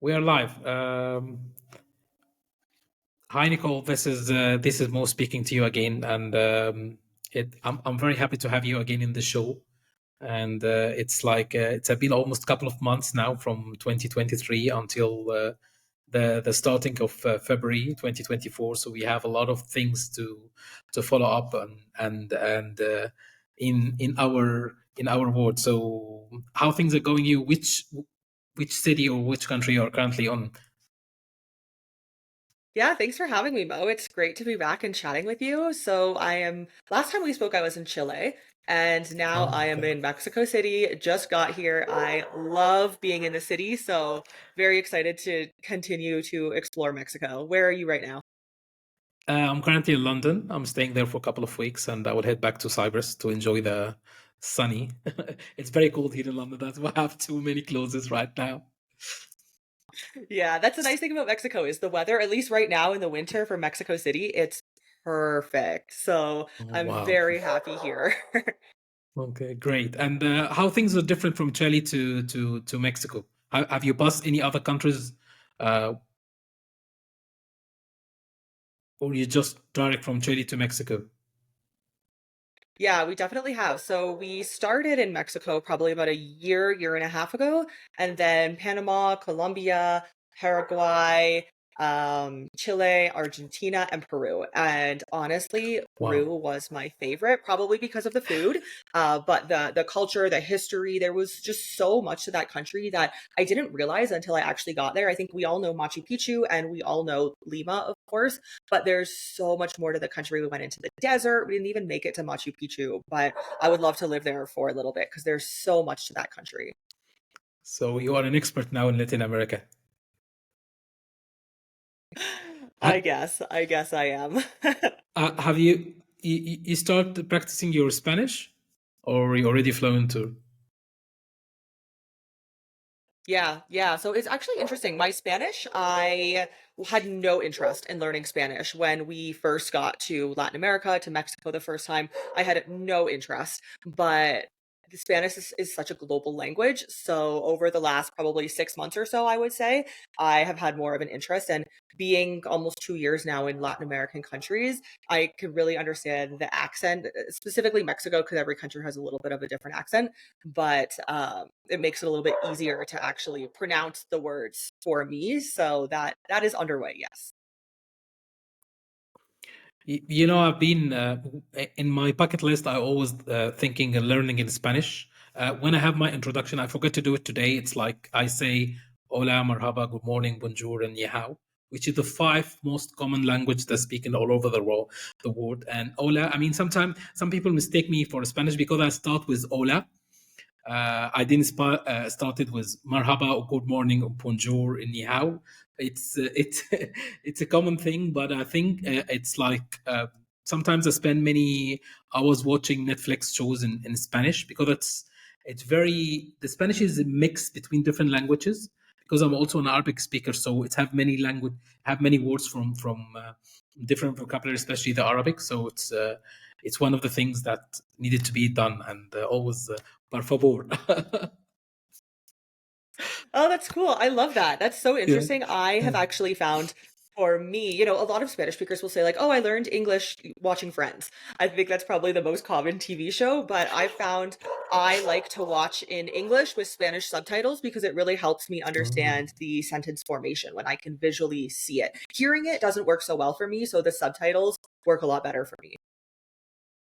We are live. Hi, Nicole. This is Mo speaking to you again, and I'm very happy to have you again in the show. And it's been almost a couple of months now from 2023 until the starting of February 2024. So we have a lot of things to follow up and in our ward. So how things are going? You which city or which country you are currently on? Yeah, thanks for having me, Mo. It's great to be back and chatting with you. Last time we spoke, I was in Chile, and now Oh, I am okay. in Mexico City. Just got here. I love being in the city, so very excited to continue to explore Mexico. Where are you right now? I'm currently in London. I'm staying there for a couple of weeks, and I will head back to Cyprus to enjoy the sunny. It's very cold here in London. That's why I have too many clothes right now. Yeah, that's the nice thing about Mexico is the weather, at least right now in the winter for Mexico City, it's perfect. So Oh, I'm wow. very happy here. Okay, great. And how things are different from Chile to Mexico? Have you passed any other countries, uh, or you just direct from Chile to Mexico? Yeah, we definitely have. So we started in Mexico probably about a year and a half ago, and then Panama, Colombia, Paraguay, Chile, Argentina, and Peru. And honestly, Wow. Peru was my favorite, probably because of the food, but the culture, the history. There was just so much to that country that I didn't realize until I actually got there. I think we all know Machu Picchu and we all know Lima, of course, but there's so much more to the country. We went into the desert. We didn't even make it to Machu Picchu, but I would love to live there for a little bit because there's so much to that country. So you are an expert now in Latin America. Ha- I guess I am. have you started practicing your Spanish, or you already fluent to? Yeah, yeah. So it's actually interesting. My Spanish, I had no interest in learning Spanish when we first got to Latin America, to Mexico the first time. I had no interest, but the Spanish is such a global language. So over the last probably 6 months or so, I would say, I have had more of an interest. And being almost 2 years now in Latin American countries, I could really understand the accent, specifically Mexico, because every country has a little bit of a different accent, but it makes it a little bit easier to actually pronounce the words for me. So that is underway. Yes. I've been in my bucket list. I always thinking and learning in Spanish. When I have my introduction, I forgot to do it today. It's like I say "Hola, marhaba, good morning, bonjour, and ni hao," which is the five most common language that's spoken all over the world. And "Hola," I mean, sometimes some people mistake me for Spanish because I start with "Hola." I didn't started with marhaba or good morning or bonjour and ni hao. It's it's a common thing, but I think it's like sometimes I spend many hours watching Netflix shows in Spanish because it's very the Spanish is a mix between different languages because I'm also an Arabic speaker, so it's have many words from different vocabulary, especially the Arabic. So it's one of the things that needed to be done, and always por favor. Oh, that's cool. I love that. That's so Yeah. interesting. I have actually found for me, a lot of Spanish speakers will say like, "Oh, I learned English watching Friends." I think that's probably the most common TV show, but I found I like to watch in English with Spanish subtitles because it really helps me Oh, understand the sentence formation when I can visually see it. Hearing it doesn't work so well for me, so the subtitles work a lot better for me.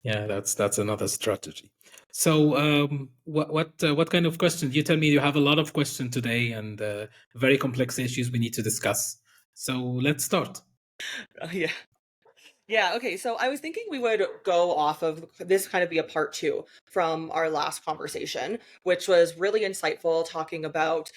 yeah, that's another strategy. So, what kind of questions? You tell me you have a lot of questions today and very complex issues we need to discuss. So let's start. Yeah. Yeah, okay. So I was thinking we would go off of this kind of be a part two from our last conversation, which was really insightful talking about,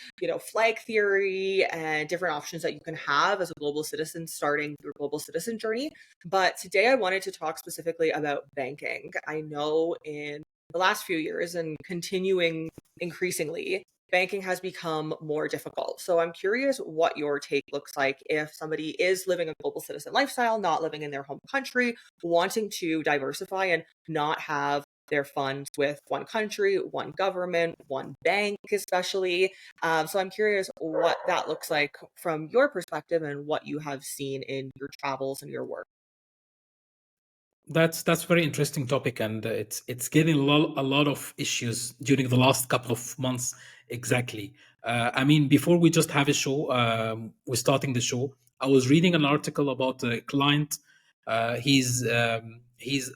flag theory and different options that you can have as a global citizen starting your global citizen journey. But today I wanted to talk specifically about banking. I know in the last few years and continuing increasingly, banking has become more difficult. So I'm curious what your take looks like if somebody is living a global citizen lifestyle, not living in their home country, wanting to diversify and not have their funds with one country, one government, one bank, especially. So I'm curious what that looks like from your perspective and what you have seen in your travels and your work. That's very interesting topic, and it's getting a lot of issues during the last couple of months. Exactly. I mean, before we just have a show, we're starting the show. I was reading an article about a client. He's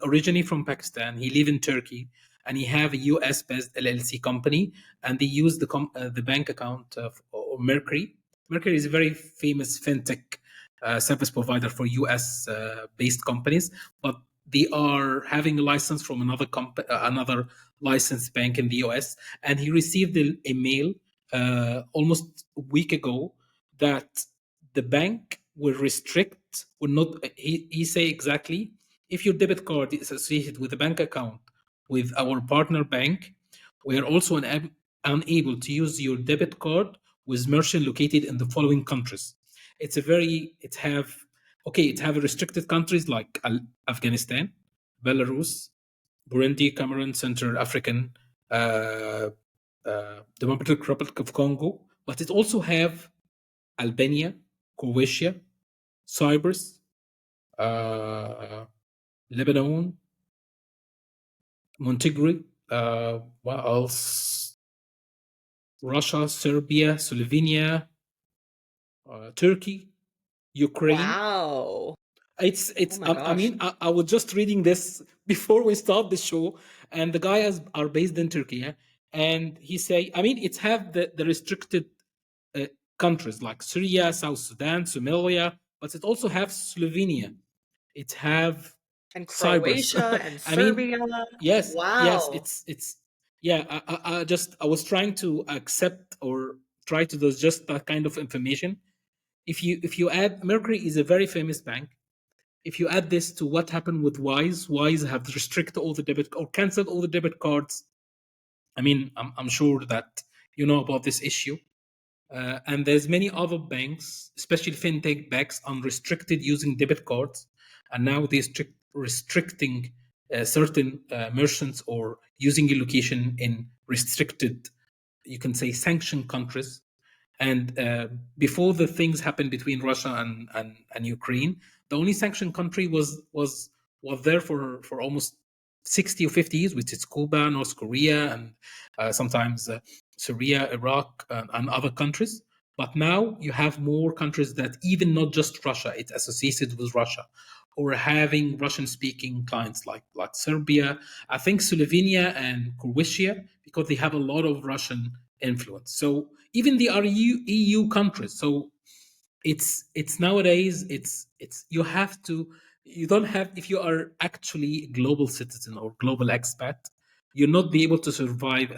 originally from Pakistan. He live in Turkey, and he have a US based LLC company, and they use the bank account of or Mercury. Mercury is a very famous fintech service provider for US based companies, but they are having a license from another licensed bank in the US, and he received a mail almost a week ago that the bank will not. He say exactly, if your debit card is associated with a bank account with our partner bank, we are also unable to use your debit card with merchant located in the following countries. It have restricted countries like Afghanistan, Belarus, Burundi, Cameroon, Central African, uh, Democratic Republic of Congo, but it also have Albania, Croatia, Cyprus, uh, Lebanon, Montenegro, what else? Russia, Serbia, Slovenia, Turkey, Ukraine. Wow. Oh It's my I gosh. mean, I was just reading this before we start the show, and the guys are based in Turkey, yeah? And he say, I mean, it's have the restricted uh, countries like Syria, South Sudan, Somalia, but it also have Slovenia. It have And Cyprus. Croatia and I mean, Serbia. yes, Wow. it's yeah. I was trying to accept or try to do just that kind of information. If you add, Mercury is a very famous bank. If you add this to what happened with Wise have restricted all the debit or canceled all the debit cards. I mean, I'm sure that you know about this issue. And there's many other banks, especially fintech banks, unrestricted using debit cards, and now they're restricting certain merchants or using a location in restricted, you can say, sanctioned countries. And before the things happened between Russia and Ukraine, the only sanctioned country was there for almost 60 or 50 years, which is Cuba, North Korea, and sometimes Syria, Iraq, and other countries. But now you have more countries that even not just Russia, it's associated with Russia, or having Russian-speaking clients like Serbia, I think Slovenia and Croatia, because they have a lot of Russian influence. So even the EU countries. So it's nowadays it's you don't have, if you are actually a global citizen or global expat, you'll not be able to survive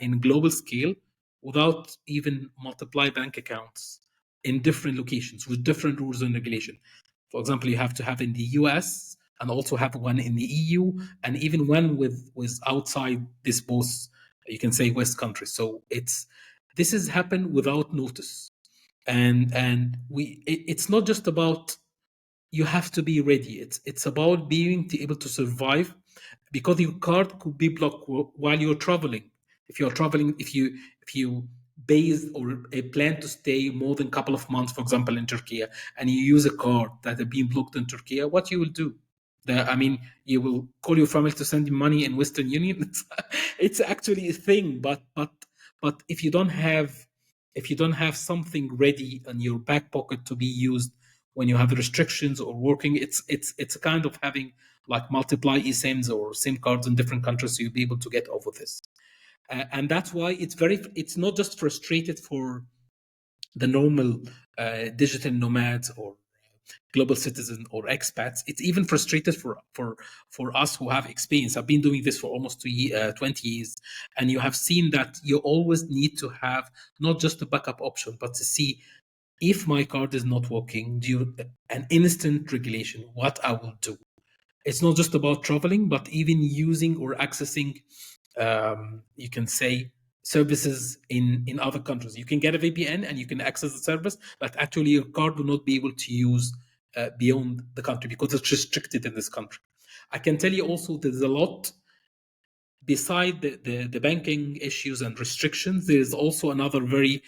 in global scale without even multiply bank accounts in different locations with different rules and regulation. For example, you have to have in the US and also have one in the EU, and even one with outside this both, you can say, West countries. So this has happened without notice, and it's not just about, you have to be ready. It's about being able to survive, because your card could be blocked while you're traveling. If you're traveling, if you base or a plan to stay more than a couple of months, for example, in Turkey, and you use a card that has been blocked in Turkey, what you will do? I mean, you will call your family to send you money in Western Union. It's actually a thing, but if you don't have something ready in your back pocket to be used when you have restrictions or working, it's a kind of having like multiply eSIMs or SIM cards in different countries, so you'll be able to get over this. And that's why it's not just frustrated for the normal digital nomads or global citizen or expats. It's even frustrated for us who have experience. I've been doing this for almost 20 years, and you have seen that you always need to have not just a backup option, but to see, if my card is not working, an instant regulation, what I will do. It's not just about traveling, but even using or accessing, you can say, services in other countries. You can get a VPN and you can access the service, but actually your card will not be able to use beyond the country because it's restricted in this country. I can tell you also there's a lot beside the banking issues and restrictions. There is also another very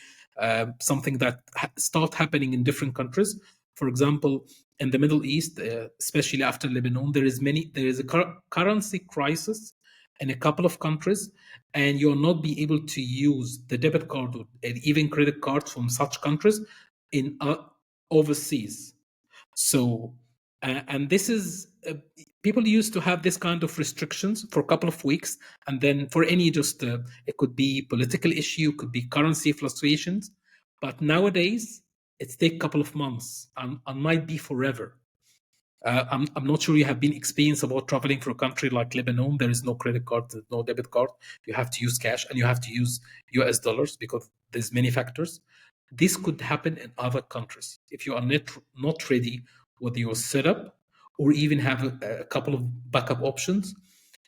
something that start happening in different countries. For example, in the Middle East, especially after Lebanon, there is a currency crisis in a couple of countries, and you'll not be able to use the debit card or even credit cards from such countries in overseas. So, and this is people used to have this kind of restrictions for a couple of weeks, and then for any just it could be political issue, could be currency fluctuations, but nowadays it's take a couple of months and might be forever. I'm not sure you have been experienced about traveling for a country like Lebanon. There is no credit card, no debit card. You have to use cash and you have to use US dollars because there's many factors. This could happen in other countries. If you are not ready with your setup or even have a couple of backup options,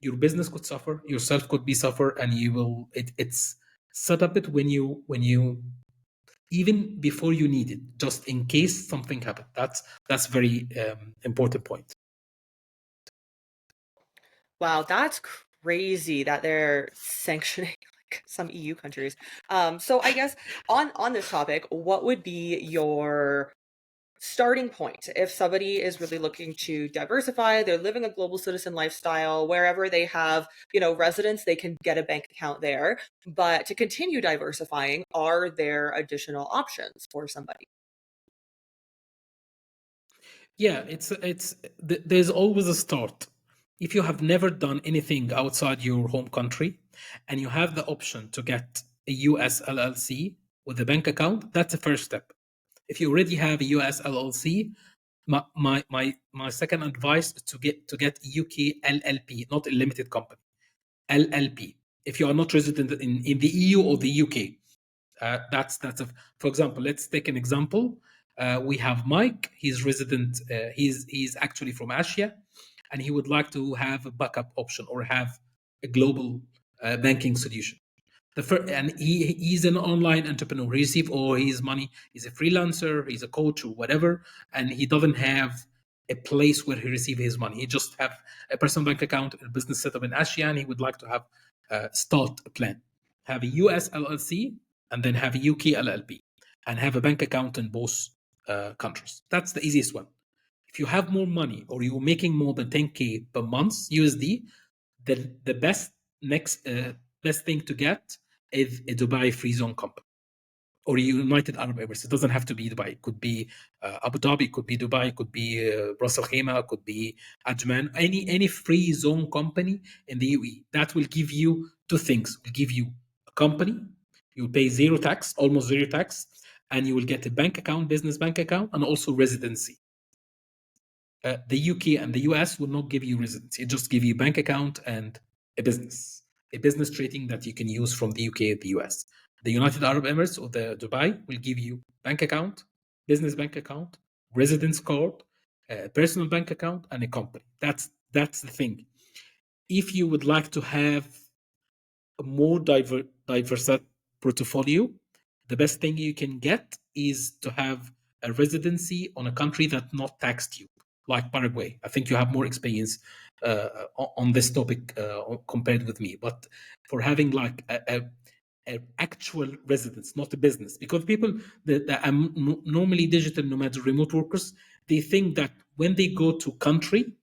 your business could suffer, yourself could be suffer, and you will, it's set up it when you even before you need it, just in case something happened. That's very important point. Wow, that's crazy that they're sanctioning like some EU countries. So I guess on this topic, what would be your starting point if somebody is really looking to diversify, they're living a global citizen lifestyle, wherever they have, residence, they can get a bank account there. But to continue diversifying, are there additional options for somebody? Yeah, there's always a start. If you have never done anything outside your home country and you have the option to get a US LLC with a bank account, that's the first step. If you already have a US LLC, my second advice is to get UK LLP, not a limited company. LLP. If you are not resident in the EU or the UK, for example. Let's take an example. We have Mike. He's resident. He's actually from Asia, and he would like to have a backup option or have a global banking solution. And he's an online entrepreneur. He receives all his money. He's a freelancer. He's a coach or whatever, and he doesn't have a place where he receives his money. He just have a personal bank account, a business setup in Asia, and he would like to have start a plan, have a US LLC, and then have a UK LLP, and have a bank account in both countries. That's the easiest one. If you have more money or you're making more than 10K per month USD, the best thing to get is a Dubai free zone company or United Arab Emirates. It doesn't have to be Dubai. It could be Abu Dhabi, it could be Dubai, it could be Ras Al Khaimah, it could be Ajman. Any free zone company in the UAE. That will give you two things. It will give you a company. You will pay zero tax, almost zero tax, and you will get a bank account, business bank account, and also residency. The UK and the US will not give you residency. It just give you bank account and a business trading that you can use from the UK and the US. The United Arab Emirates or the Dubai will give you bank account, business bank account, residence card, personal bank account, and a company. That's the thing. If you would like to have a more diverse portfolio, the best thing you can get is to have a residency on a country that not taxed you, like Paraguay. I think you have more experience on this topic compared with me. But for having like a actual residence, not a business, because people that are normally digital nomads, remote workers, they think that when they go to country,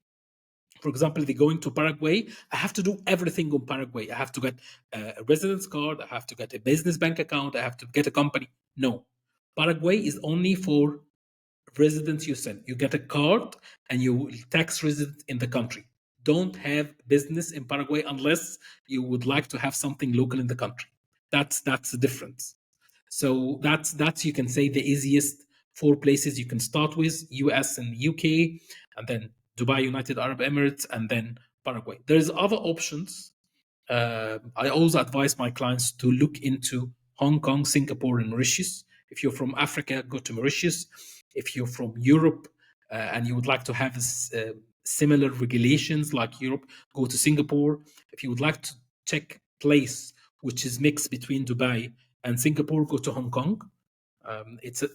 for example, if they're going to Paraguay, I have to do everything on Paraguay. I have to get a residence card. I have to get a business bank account. I have to get a company. No, Paraguay is only for residents you send. You get a card and you will tax resident in the country. Don't have business in Paraguay unless you would like to have something local in the country. That's the difference. So that's you can say the easiest four places you can start with: US and UK, and then Dubai, United Arab Emirates, and then Paraguay. There's other options. I always advise my clients to look into Hong Kong, Singapore, and Mauritius. If you're from Africa, go to Mauritius. If you're from Europe and you would like to have similar regulations like Europe, go to Singapore. If you would like to check place which is mixed between Dubai and Singapore, go to Hong Kong.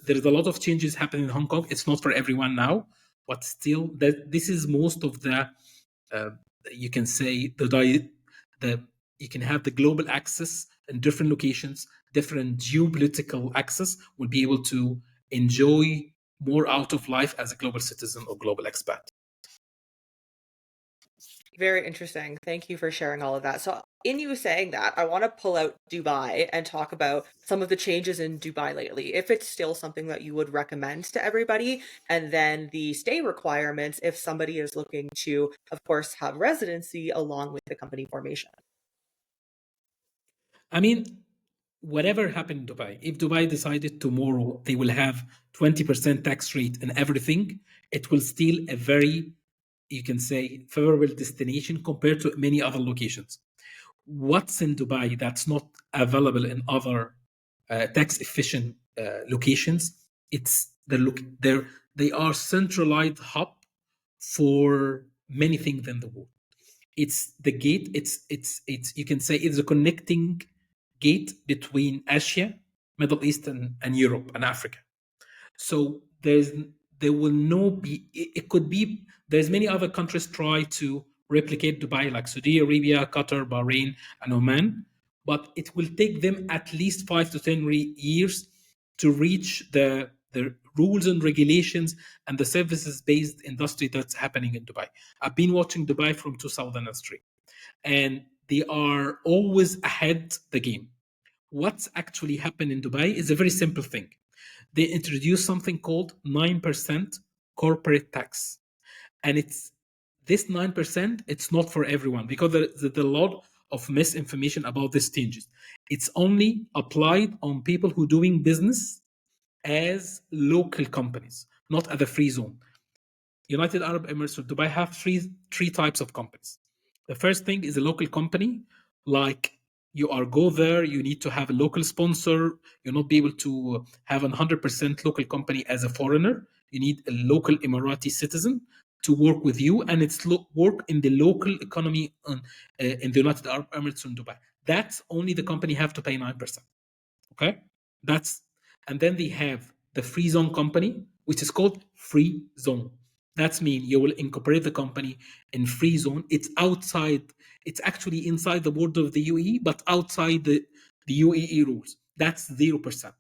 There's a lot of changes happening in Hong Kong. It's not for everyone now, but still, this is most of the you can say the you can have the global access in different locations, different geopolitical access, will be able to enjoy more out of life as a global citizen or global expat. Very interesting. Thank you for sharing all of that. So, in you saying that, I want to pull out Dubai and talk about some of the changes in Dubai lately, if it's still something that you would recommend to everybody, and then the stay requirements if somebody is looking to, of course, have residency along with the company formation. I mean, whatever happened in Dubai, if Dubai decided tomorrow they will have 20% tax rate and everything, it will still a very, you can say, favorable destination compared to many other locations. What's in Dubai that's not available in other tax efficient locations? It's they are centralized hub for many things in the world. It's the gate. It's you can say it's a connecting gate between Asia, Middle East, and Europe and Africa. So there will no be. It could be there's many other countries try to replicate Dubai like Saudi Arabia, Qatar, Bahrain, and Oman, but it will take them at least 5 to 10 years to reach the rules and regulations and the services based industry that's happening in Dubai. I've been watching Dubai from 2003, and they are always ahead the game. What's actually happened in Dubai is a very simple thing. They introduced something called 9% corporate tax. And it's this 9%, it's not for everyone because there's a lot of misinformation about these changes. It's only applied on people who doing business as local companies, not at the free zone. United Arab Emirates or Dubai have three types of companies. The first thing is a local company, like you are go there, you need to have a local sponsor. You'll not be able to have a 100% local company as a foreigner. You need a local Emirati citizen to work with you, and it's work in the local economy in the United Arab Emirates and Dubai. That's only the company have to pay 9%. Okay, that's and then they have the free zone company, which is called free zone. That's mean you will incorporate the company in free zone. It's outside. It's actually inside the border of the UAE, but outside the UAE rules. That's 0%.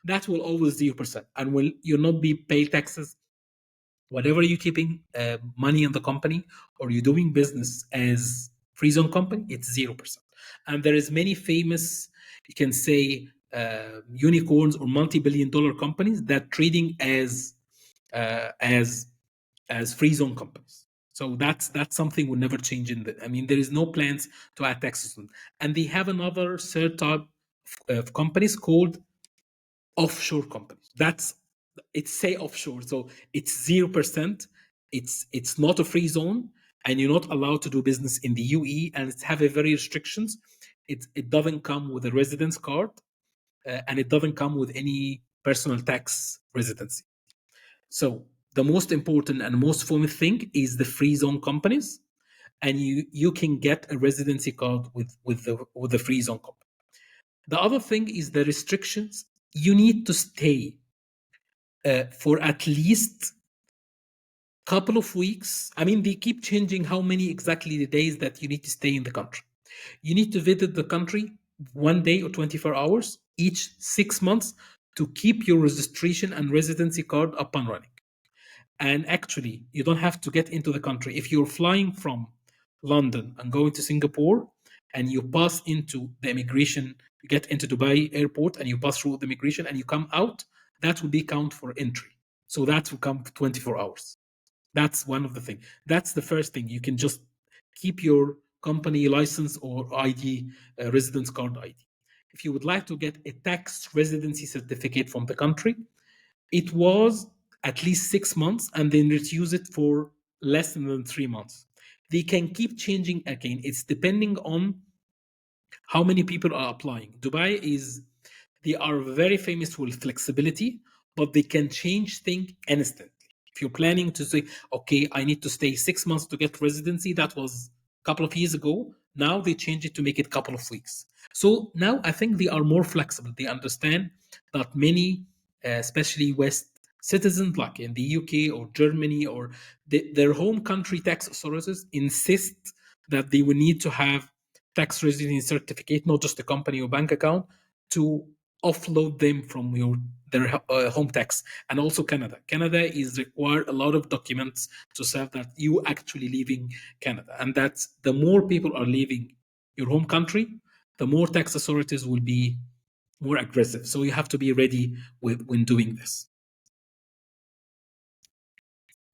That will always 0%, and will you not be pay taxes. Whatever you're keeping money in the company or you're doing business as free zone company, it's 0%. And there is many famous, you can say, unicorns or multi-billion-dollar companies that trading uh, as as free zone companies. So that's something will never change in the. I mean, there is no plans to add taxes on. And they have another third type of companies called offshore companies. That's it's say offshore, so it's 0%. It's not a free zone, and you're not allowed to do business in the UAE, and it's have a very restrictions. It doesn't come with a residence card, and it doesn't come with any personal tax residency. So the most important and most famous thing is the free zone companies, and you can get a residency card with the free zone company. The other thing is the restrictions. You need to stay for at least couple of weeks. I mean, they keep changing how many exactly the days that you need to stay in the country. You need to visit the country 1 day or 24 hours each 6 months to keep your registration and residency card up and running. And actually, you don't have to get into the country. If you're flying from London and going to Singapore and you pass into the immigration, you get into Dubai airport and you pass through the immigration and you come out, that will be count for entry. So that will come 24 hours. That's one of the things. That's the first thing. You can just keep your company license or ID, residence card ID. If you would like to get a tax residency certificate from the country, it was at least 6 months, and then reduce it for less than 3 months. They can keep changing again. It's depending on how many people are applying. They are very famous for flexibility, but they can change things instantly. If you're planning to say, okay, I need to stay 6 months to get residency, that was a couple of years ago. Now they change it to make it a couple of weeks. So now I think they are more flexible. They understand that many, especially West citizens, like in the UK or Germany or their home country tax authorities, insist that they will need to have tax residency certificate, not just a company or bank account, to offload them from their home tax. And also Canada. Canada is required a lot of documents to say that you actually leaving Canada. And that's the more people are leaving your home country, the more tax authorities will be more aggressive. So you have to be ready when doing this.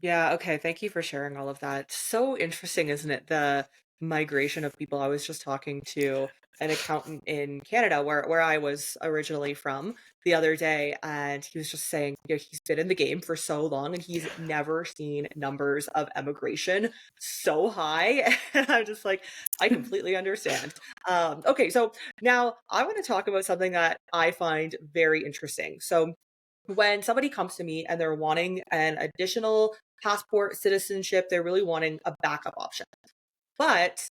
Yeah, okay. Thank you for sharing all of that. So interesting, isn't it? The migration of people. I was just talking to an accountant in Canada where I was originally from the other day, and he was just saying, he's been in the game for so long and he's never seen numbers of emigration so high. And I'm just like, I completely understand. Okay, so now I want to talk about something that I find very interesting. So when somebody comes to me and they're wanting an additional passport citizenship, they're really wanting a backup option. But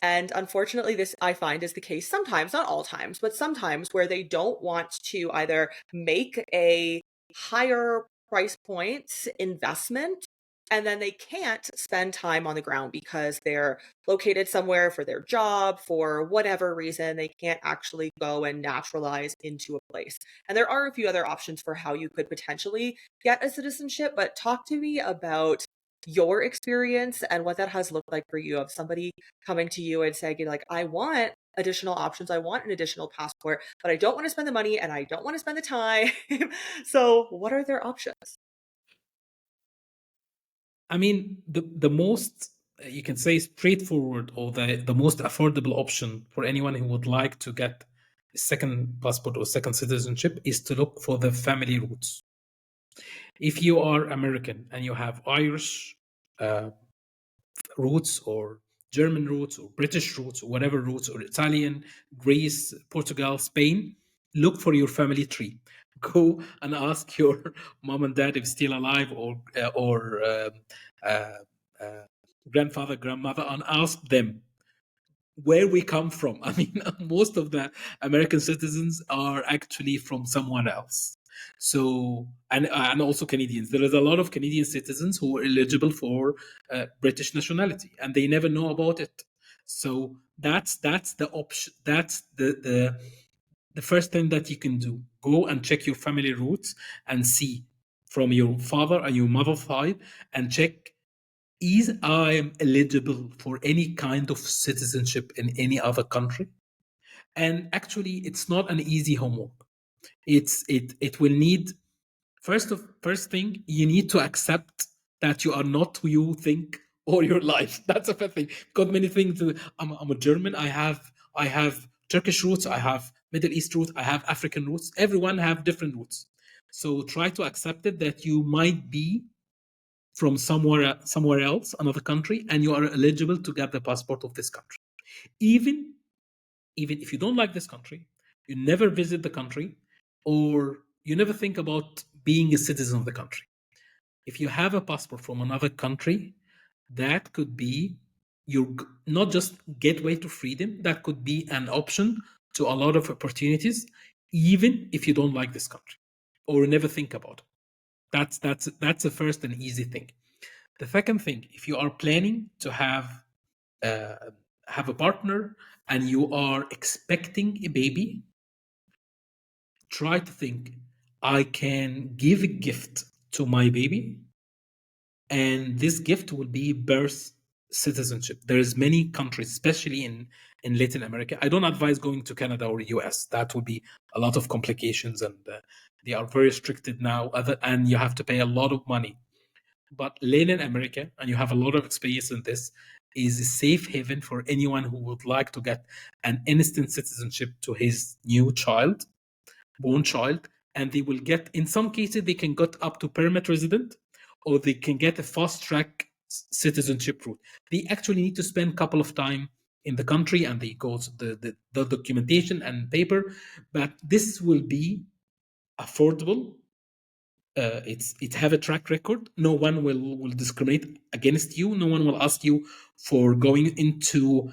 and unfortunately, this I find is the case sometimes, not all times, but sometimes where they don't want to either make a higher price point investment and then they can't spend time on the ground because they're located somewhere for their job, for whatever reason, they can't actually go and naturalize into a place. And there are a few other options for how you could potentially get a citizenship, but talk to me about your experience and what that has looked like for you of somebody coming to you and saying, like, I want additional options. I want an additional passport, but I don't want to spend the money and I don't want to spend the time. So, what are their options? I mean, the most you can say straightforward or the most affordable option for anyone who would like to get a second passport or second citizenship is to look for the family roots. If you are American and you have Irish uh, roots or German roots or British roots or whatever roots or Italian, Greece, Portugal, Spain, look for your family tree. Go and ask your mom and dad if still alive or uh, uh, grandfather, grandmother, and ask them where we come from. I mean, most of the American citizens are actually from someone else. So, and also Canadians. There is a lot of Canadian citizens who are eligible for British nationality, and they never know about it. So that's the option. That's the first thing that you can do. Go and check your family roots and see from your father and your mother side, and check is I am eligible for any kind of citizenship in any other country. And actually, it's not an easy homework. It will need first thing you need to accept that you are not who you think all your life. That's the first thing. Got many things. I'm a German. I have Turkish roots. I have Middle East roots. I have African roots. Everyone have different roots. So try to accept it that you might be from somewhere else, another country, and you are eligible to get the passport of this country. Even even if you don't like this country, you never visit the country, or you never think about being a citizen of the country. If you have a passport from another country, that could be your not just gateway to freedom, that could be an option to a lot of opportunities, even if you don't like this country or never think about it. That's the first and easy thing. The second thing, if you are planning to uh, have a partner and you are expecting a baby, try to think, I can give a gift to my baby, and this gift will be birth citizenship. There's many countries, especially in Latin America. I don't advise going to Canada or US. That would be a lot of complications, and they are very restricted now. And you have to pay a lot of money. But Latin America, and you have a lot of experience in this, is a safe haven for anyone who would like to get an instant citizenship to his new child, born child. And they will get, in some cases, they can get up to permanent resident, or they can get a fast track citizenship route. They actually need to spend a couple of time in the country, and they go to the documentation and paper, but this will be affordable It have a track record. No one will discriminate against you. No one will ask you for going into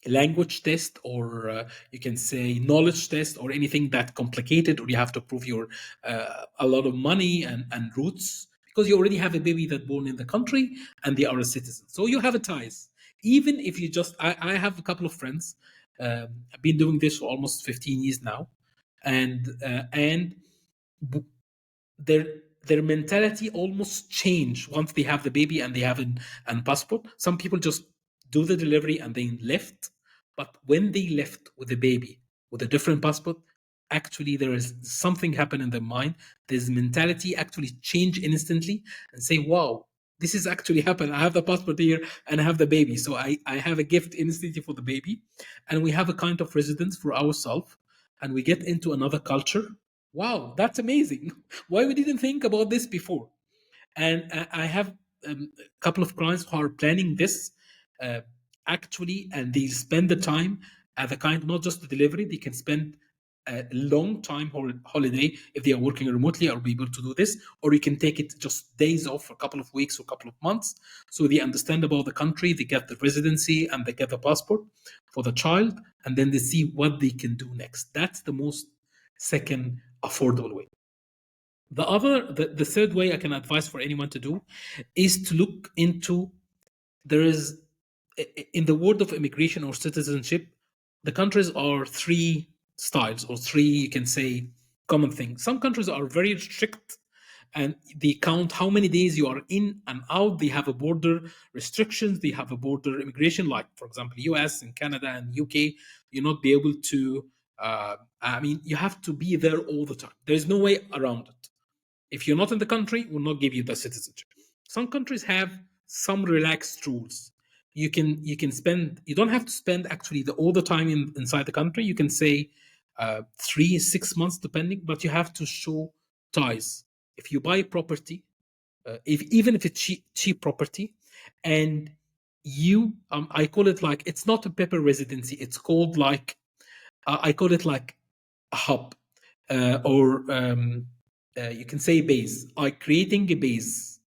language test, or you can say knowledge test, or anything that complicated, or you have to prove your a lot of money and roots, because you already have a baby that born in the country and they are a citizen, so you have a ties. Even if you just, I have a couple of friends. I've been doing this for almost 15 years now, and their their mentality almost change once they have the baby and they have an passport. Some people just do the delivery and then left, but when they left with the baby with a different passport, actually there is something happen in their mind. This mentality actually change instantly and say, "Wow, this is actually happened. I have the passport here and I have the baby, so I have a gift instantly for the baby, and we have a kind of residence for ourselves, and we get into another culture. Wow, that's amazing. Why we didn't think about this before?" And I have a couple of clients who are planning this uh, actually, and they spend the time at the kind, not just the delivery, they can spend a long time holiday if they are working remotely, or be able to do this, or you can take it just days off for a couple of weeks or a couple of months, so they understand about the country, they get the residency and they get the passport for the child, and then they see what they can do next. That's the most second affordable way. The third way I can advise for anyone to do is to look into, there is, in the world of immigration or citizenship, the countries are three styles, or three, you can say, common things. Some countries are very strict and they count how many days you are in and out. They have a border restrictions, they have a border immigration, like for example US and Canada and UK. You not be able to I mean, you have to be there all the time. There's no way around it. If you're not in the country, will not give you the citizenship. Some countries have some relaxed rules. You can spend, you don't have to spend actually all the time inside the country. You can say 3 6 months depending, but you have to show ties. If you buy property, if even if it's cheap property, and you I call it like, it's not a paper residency. It's called like, I call it like a hub, or you can say base, like creating a base.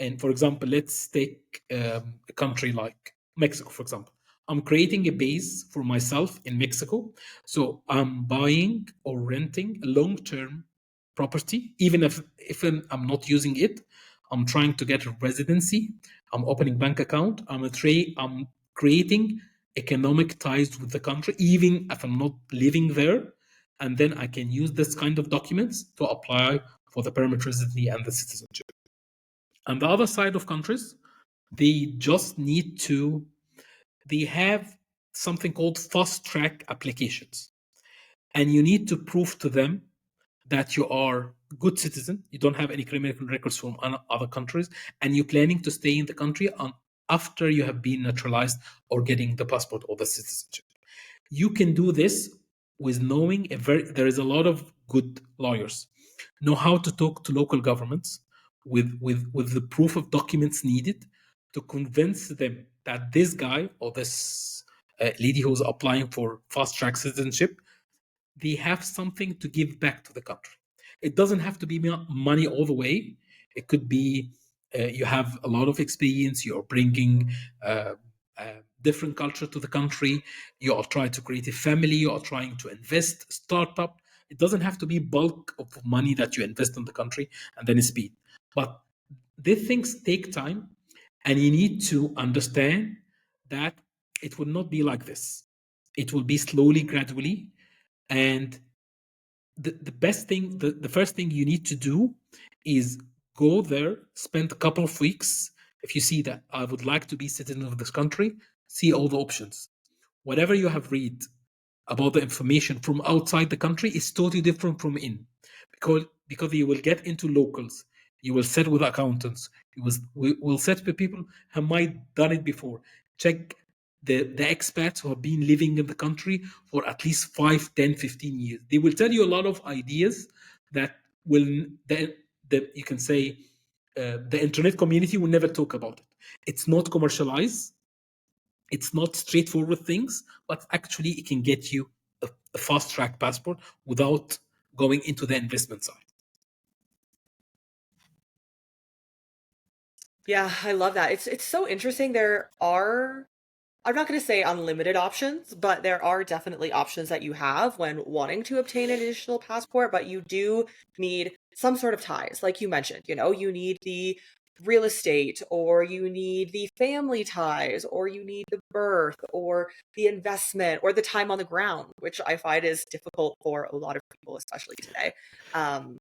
And for example, let's take a country like Mexico, for example. I'm creating a base for myself in Mexico. So I'm buying or renting a long-term property, even if I'm not using it. I'm trying to get a residency. I'm opening bank account. I'm creating economic ties with the country, even if I'm not living there. And then I can use this kind of documents to apply for the permanent residency and the citizenship. On the other side of countries, they just need to, they have something called fast track applications. And you need to prove to them that you are a good citizen, you don't have any criminal records from other countries, and you're planning to stay in the country after you have been naturalized or getting the passport or the citizenship. You can do this with knowing there is a lot of good lawyers know how to talk to local governments with the proof of documents needed to convince them that this guy or this lady who's applying for fast track citizenship, they have something to give back to the country. It doesn't have to be money all the way. It could be you have a lot of experience, you're bringing different culture to the country, you are trying to create a family, you are trying to invest, startup. It doesn't have to be bulk of money that you invest in the country and then speed. But these things take time, and you need to understand that it will not be like this. It will be slowly, gradually, and the best thing, the first thing you need to do is go there, spend a couple of weeks. If you see that I would like to be citizen of this country, see all the options. Whatever you have read about the information from outside the country is totally different from in, because you will get into locals, you will sit with accountants, we will sit with people who might done it before. Check the expats who have been living in the country for at least 5, 10, 15 years. They will tell you a lot of ideas that will, the you can say, the internet community will never talk about it. It's not commercialized, it's not straightforward things, but actually it can get you a fast track passport without going into the investment side. Yeah, I love that. It's so interesting. There are, I'm not going to say unlimited options, but there are definitely options that you have when wanting to obtain an additional passport, but you do need some sort of ties. Like you mentioned, you need the real estate, or you need the family ties, or you need the birth, or the investment, or the time on the ground, which I find is difficult for a lot of people, especially today. Um,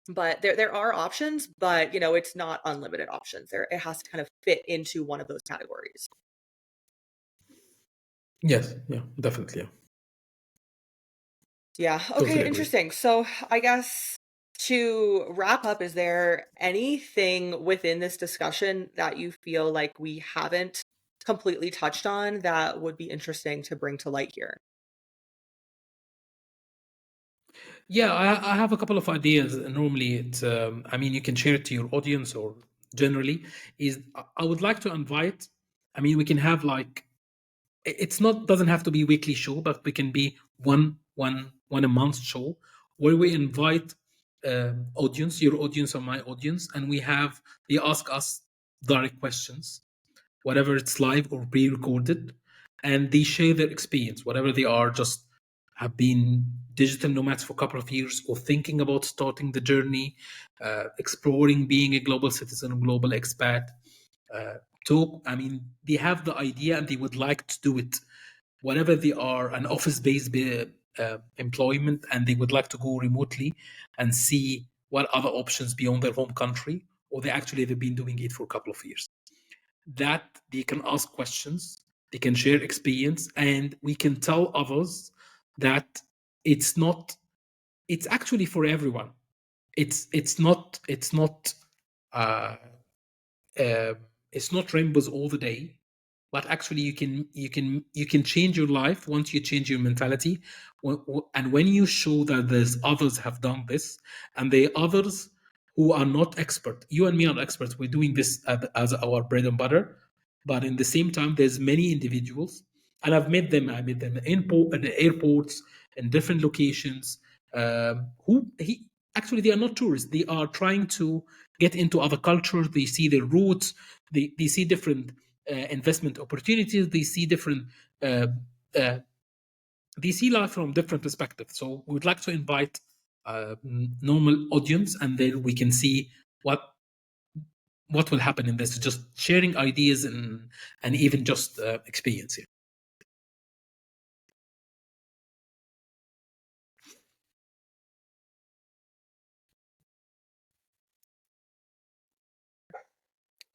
but there are options, but it's not unlimited options. It has to kind of fit into one of those categories. Yes, yeah, definitely, yeah, Yeah. totally Okay, agree. interesting. So I guess to wrap up, is there anything within this discussion that you feel like we haven't completely touched on that would be interesting to bring to light here? Yeah, I have a couple of ideas. Normally, I mean, you can share it to your audience or generally. I would like to invite. I mean, we can have like it's not doesn't have to be weekly show, but we can be one a month show where we invite audience, your audience or my audience, and they ask us direct questions, whatever it's live or pre-recorded, and they share their experience, whatever they are, just have been digital nomads for a couple of years or thinking about starting the journey, exploring being a global citizen, global expat. Uh, I mean, they have the idea and they would like to do it, whatever they are, an office-based employment, and they would like to go remotely and see what other options beyond their home country, or they've been doing it for a couple of years, that they can ask questions, they can share experience, and we can tell others that it's not, it's actually for everyone. It's not uh, uh, it's not rainbows all the day, but actually you can change your life once you change your mentality. And when you show that there's others have done this, and the others who are not expert, you and me are experts, we're doing this as our bread and butter, but in the same time there's many individuals, and I met them in the airports, in different locations, who he actually they are not tourists, they are trying to get into other cultures, they see their roots, they see different investment opportunities, they see different uh, uh, they see life from different perspectives. So we would like to invite normal audience, and then we can see what will happen in this, just sharing ideas and even just experience here.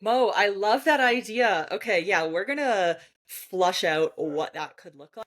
Mo, I love that idea. Okay, yeah, we're gonna flush out what that could look like.